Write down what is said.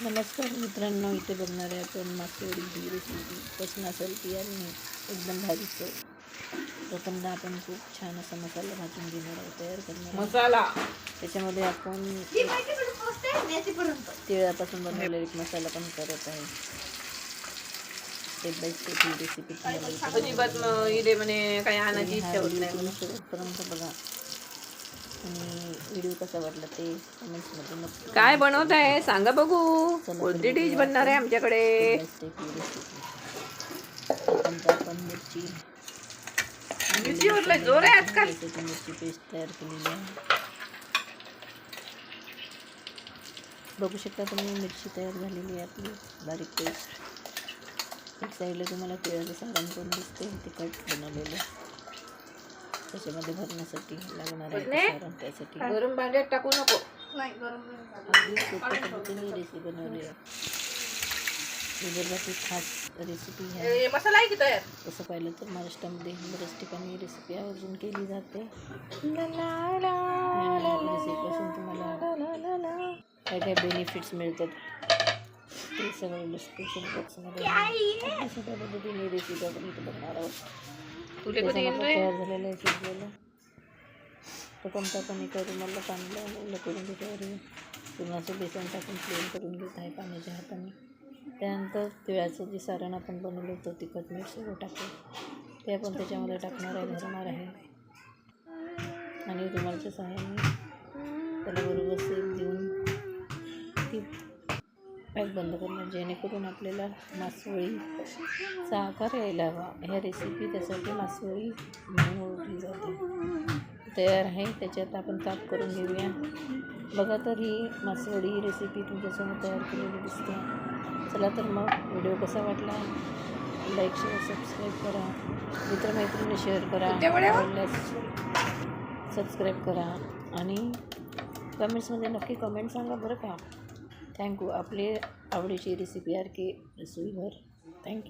नमस्कार मित्रांनो, इथे बघणार आहे आपण मासवडी ही रेसिपी कशी असेल ती आणि एकदम भारी चव. प्रथमतः आपण खूप छान असा मसाला भाजून घेणार आहे, तयार करणार मसाला. त्याच्यामध्ये आपण तिळापासून बनवलेला एक मसाला पण करत आहे. Step by step he recipe तुम्हाला अजिबात इथे म्हणे काही आणायची इच्छा होत नाही म्हणून. शेवटपर्यंत बघा आणि व्हिडिओ कसा वाटला ते कमेंट्समध्ये नक्की. काय बनवत आहे सांगा बघू. कोणती डिश बनणार आहे आमच्याकडे? आपण मिरचीवरला जोर आहे आजकाल. मिरची पेस्ट तयार केलेली आहे. बघू शकता तुम्ही, मिरची तयार झालेली आहे आपली बारीक पेस्ट. एक साईडला तुम्हाला तिळाचं सारण पण दिसते, तिखट बनवलेलं. त्याच्यामध्ये भरण्यासाठी लागणार आहे सारण. त्यासाठी गरम भांड्यात टाकू नको. अगदी सोप्या पद्धतीने रेसिपी बनवली आहे. विदर्भाची खास रेसिपी आहे. मसाला आहे की तयार? तसं पाहिलं तर महाराष्ट्रामध्ये बऱ्याच ठिकाणी रेसिपी आवर्जून केली जाते. रेसिपीपासून तुम्हाला काय काय बेनिफिट्स मिळतात ते सगळं डिस्क्रिप्शन बॉक्समध्ये सोप्या पद्धतीने रेसिपी आपण इथे बघणार आहोत. तयार झालेलं आहे शिजलेलं. प्रथमतः आपण एका रुमाला पाणी लावलेलं करून त्याच्यावर पुरणाचं बेसन टाकून प्लेन करून घेत आहे पाण्याच्या हाताने. त्यानंतर तिळाचं जे सारण आपण बनवलं होतं तिखट मीठ सगळं टाकून ते आपण त्याच्यामध्ये टाकणार आहे, भरणार आहे आणि रुमालाच्या सहाय्याने त्याला बरोबर सेल देऊन ती पॅक बंद करणार, जेणेकरून आपल्याला मासवळीचा आकार यायला हवा. ह्या रेसिपी त्यासाठी मासवळी म्हणून ओळखली जाते. तयार आहे. त्याच्यात आपण काप करून घेऊया. बघा तर ही मासवडी रेसिपी तुमच्यासमोर तयार केलेली दिसते. चला तर मग व्हिडिओ कसा वाटला लाईक शेअर सबस्क्राईब करा, मित्रमैत्रिणी शेअर करा, आवडल्यास सबस्क्राईब करा आणि कमेंट्समध्ये नक्की कमेंट सांगा बरं का. थँक्यू. आपली आवडीची रेसिपी RK रसोईघर. थँक्यू.